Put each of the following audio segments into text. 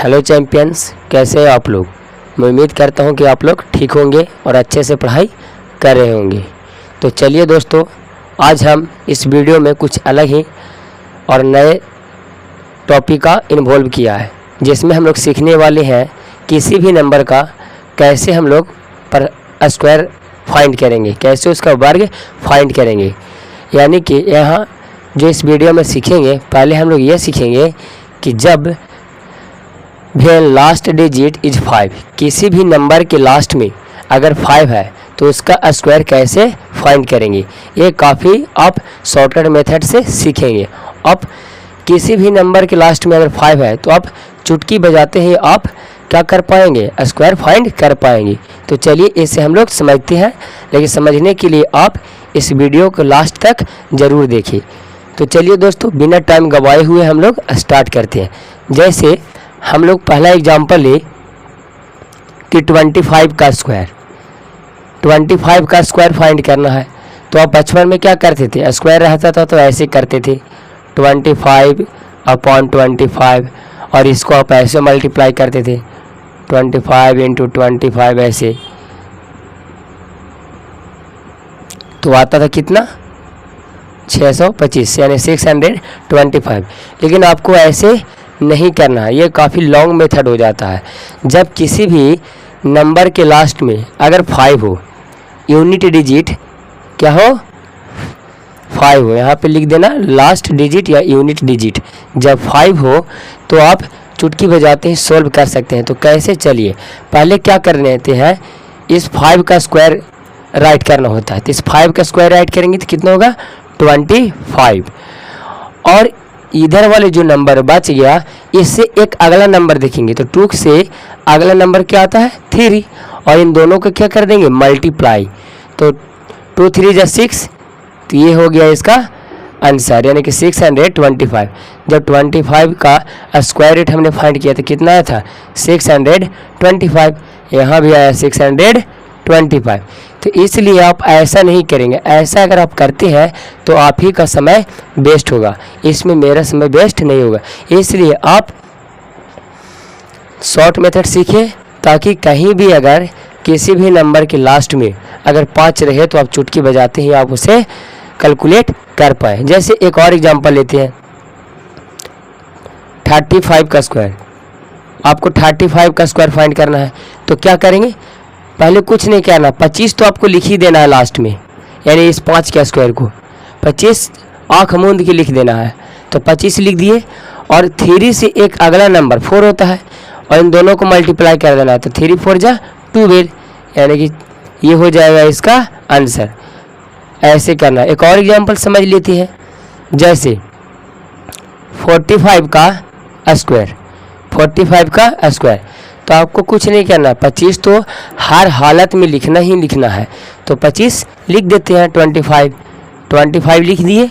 Hello champions, कैसे हैं आप लोग। मैं उम्मीद करता हूं कि आप लोग ठीक होंगे और अच्छे से पढ़ाई कर रहे होंगे। तो चलिए दोस्तों, आज हम इस वीडियो में कुछ अलग ही और नए टॉपिक का इन्वॉल्व किया है, जिसमें हम लोग सीखने वाले हैं किसी भी नंबर का कैसे हम लोग पर स्क्वायर फाइंड करेंगे, कैसे उसका वर्ग फाइंड करेंगे। यानी कि यहाँ जो इस वीडियो में सीखेंगे, पहले हम लोग ये सीखेंगे कि जब भी लास्ट डिजिट इज 5, किसी भी नंबर के लास्ट में अगर 5 है तो उसका स्क्वायर कैसे फाइंड करेंगे। ये काफ़ी आप शॉर्टकट मेथड से सीखेंगे। आप किसी भी नंबर के लास्ट में अगर 5 है तो आप चुटकी बजाते ही आप क्या कर पाएंगे, स्क्वायर फाइंड कर पाएंगे। तो चलिए इसे हम लोग समझते हैं, लेकिन समझने के लिए आप इस वीडियो को लास्ट तक ज़रूर देखिए। तो चलिए दोस्तों, बिना टाइम गवाए हुए हम लोग स्टार्ट करते हैं। जैसे हम लोग पहला एग्जांपल ले कि 25 का स्क्वायर, 25 का स्क्वायर फाइंड करना है। तो आप बचपन में क्या करते थे, स्क्वायर रहता था तो ऐसे करते थे 25/25, और इसको आप ऐसे मल्टीप्लाई करते थे 25 × 25 ऐसे। तो आता था कितना, 625 यानी 625। लेकिन आपको ऐसे नहीं करना है, ये काफ़ी लॉन्ग मेथड हो जाता है। जब किसी भी नंबर के लास्ट में अगर 5 हो, यूनिट डिजिट क्या हो, 5 हो, यहाँ पे लिख देना लास्ट डिजिट या यूनिट डिजिट। जब 5 हो तो आप चुटकी बजाते ही सोल्व कर सकते हैं। तो कैसे, चलिए पहले क्या कर लेते हैं, इस 5 का स्क्वायर राइट करना होता है। तो इस 5 का स्क्वायर राइट करेंगे तो कितना होगा, 25। और इधर वाले जो नंबर बच गया, इससे एक अगला नंबर देखेंगे तो 2 से अगला नंबर क्या आता है, 3, और इन दोनों को क्या कर देंगे, मल्टीप्लाई। तो 2 3 = 6, तो ये हो गया इसका आंसर, यानी कि 625। जब 25 का स्क्वायर रूट हमने फाइंड किया तो कितना आया था, 625। यहाँ भी आया 625। तो इसलिए आप ऐसा नहीं करेंगे। ऐसा अगर आप करते हैं तो आप ही का समय वेस्ट होगा, इसमें मेरा समय वेस्ट नहीं होगा। इसलिए आप शॉर्ट मेथड सीखिए, ताकि कहीं भी अगर किसी भी नंबर के लास्ट में अगर 5 रहे तो आप चुटकी बजाते ही आप उसे कैलकुलेट कर पाए। जैसे एक और एग्जांपल लेते हैं, 35 का स्क्वायर। आपको 35 का स्क्वायर फाइंड करना है तो क्या करेंगे, पहले कुछ नहीं करना, 25 तो आपको लिख ही देना है लास्ट में, यानी इस 5 के स्क्वायर को 25 आँख मूंद के लिख देना है। तो 25 लिख दिए, और 3 से एक अगला नंबर 4 होता है, और इन दोनों को मल्टीप्लाई कर देना है। तो 3 4 = 12, यानी कि ये हो जाएगा इसका आंसर। ऐसे करना। एक और एग्जांपल समझ लेते हैं, जैसे 45 का स्क्वायर, 45 का स्क्वायर। तो आपको कुछ नहीं करना, 25 तो हर हालत में लिखना ही लिखना है। तो 25 लिख देते हैं, 25 लिख दिए,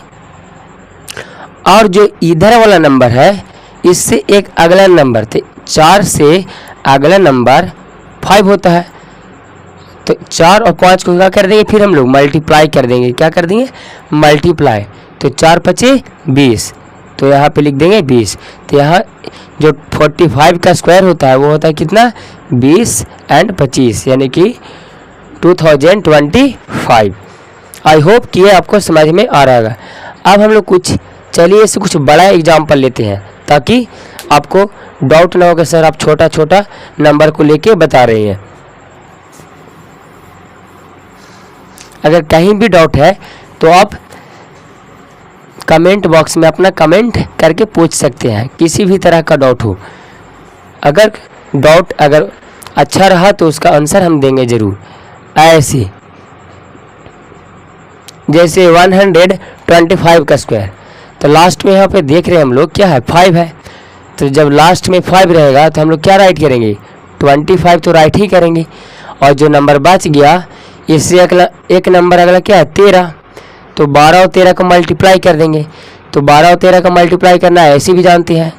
और जो इधर वाला नंबर है इससे एक अगला नंबर, तो 4 से अगला नंबर 5 होता है। तो 4 और 5 को क्या कर देंगे, फिर हम लोग मल्टीप्लाई कर देंगे। क्या कर देंगे, मल्टीप्लाई। तो 4 × 5 = 20, तो यहाँ पे लिख देंगे 20। तो यहाँ जो 45 का स्क्वायर होता है वो होता है कितना, 20 और 25, यानी कि 2025। आई होप कि ये आपको समझ में आ रहा होगा। अब हम लोग चलिए इससे कुछ बड़ा एग्जाम्पल लेते हैं, ताकि आपको डाउट ना हो कि सर आप छोटा छोटा नंबर को लेके बता रहे हैं। अगर कहीं भी डाउट है तो आप कमेंट बॉक्स में अपना कमेंट करके पूछ सकते हैं, किसी भी तरह का डाउट हो। अगर डाउट अगर अच्छा रहा तो उसका आंसर हम देंगे ज़रूर। ऐसे जैसे 125 का स्क्वायर, तो लास्ट में यहाँ पे देख रहे हैं हम लोग क्या है, 5 है। तो जब लास्ट में 5 रहेगा तो हम लोग क्या राइट करेंगे, 25 तो राइट ही करेंगे। और जो नंबर बच गया, इससे एक नंबर अगला क्या है, 13। तो 12 और 13 का मल्टीप्लाई कर देंगे। तो 12 और 13 का मल्टीप्लाई करना है, ऐसे भी जानते हैं।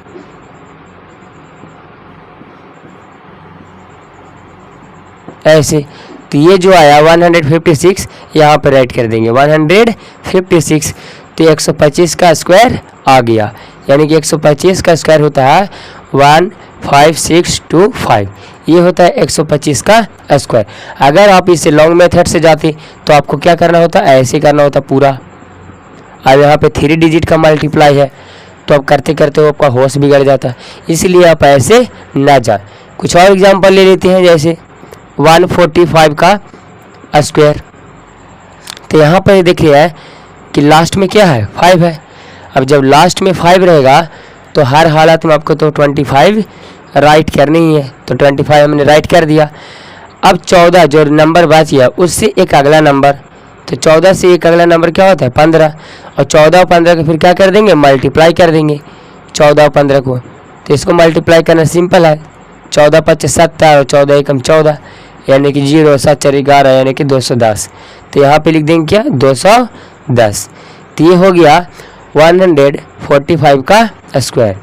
ऐसे तो ये जो आया 156 यहाँ पर राइट कर देंगे 156। तो 125 का स्क्वायर आ गया, यानी कि 125 का स्क्वायर होता है 15625, ये होता है 125 का स्क्वायर। अगर आप इसे लॉन्ग मेथड से जाते तो आपको क्या करना होता, ऐसे करना होता पूरा। अब यहाँ पे 3 डिजिट का मल्टीप्लाई है तो अब करते करते वो आपका होश बिगड़ जाता है, इसलिए आप ऐसे ना जाए। कुछ और एग्जांपल ले लेते हैं, जैसे 145 का स्क्वायर। तो यहाँ पर देखिए है कि लास्ट में क्या है, 5 है। अब जब लास्ट में 5 रहेगा तो हर हालत में आपको तो 25 राइट करनी ही है, तो 25 हमने राइट कर दिया। अब 14 जो नंबर बच गया उससे एक अगला नंबर, तो 14 से एक अगला नंबर क्या होता है 15, और 14 और 15 को फिर क्या कर देंगे, मल्टीप्लाई कर देंगे 14 और 15 को। तो इसको मल्टीप्लाई करना सिंपल है, 14 5 70 और 14 1 14, यानी कि 0 7 4 11 यानी कि 210। तो यहाँ पे लिख देंगे क्या 210। तो ये हो गया 145 का स्क्वायर,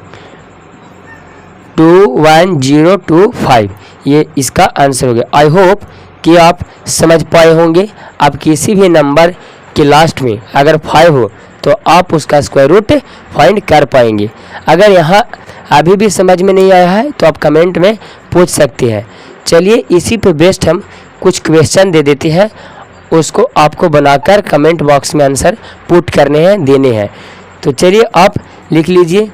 21025, ये इसका आंसर हो गया। आई होप कि आप समझ पाए होंगे। आप किसी भी नंबर के लास्ट में अगर 5 हो तो आप उसका स्क्वायर रूट फाइंड कर पाएंगे। अगर यहाँ अभी भी समझ में नहीं आया है तो आप कमेंट में पूछ सकते हैं। चलिए इसी पे बेस्ड हम कुछ क्वेश्चन दे देते हैं, उसको आपको बनाकर कमेंट बॉक्स में आंसर पुट करने हैं, देने हैं। तो चलिए आप लिख लीजिए।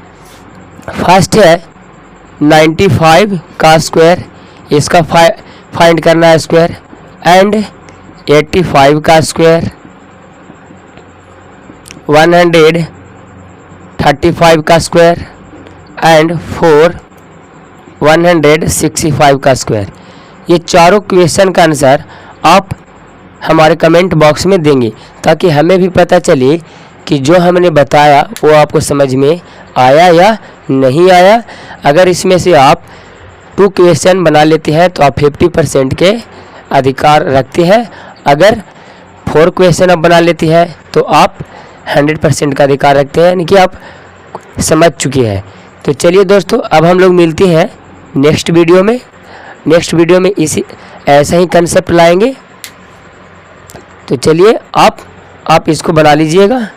फर्स्ट है 95 का स्क्वायर, इसका फाइंड करना है स्क्वायर, एंड 85 का स्क्वायर, 135 का स्क्वायर, एंड 165 का स्क्वायर। ये चारों क्वेश्चन का आंसर आप हमारे कमेंट बॉक्स में देंगे, ताकि हमें भी पता चले कि जो हमने बताया वो आपको समझ में आया या नहीं आया। अगर इसमें से आप 2 क्वेश्चन बना लेते हैं तो आप 50% के अधिकार रखते हैं। अगर 4 क्वेश्चन आप बना लेते हैं तो आप 100% का अधिकार रखते हैं, यानी कि आप समझ चुके हैं। तो चलिए दोस्तों, अब हम लोग मिलते हैं नेक्स्ट वीडियो में। नेक्स्ट वीडियो में इसी ऐसा ही कंसेप्ट लाएंगे। तो चलिए आप इसको बना लीजिएगा।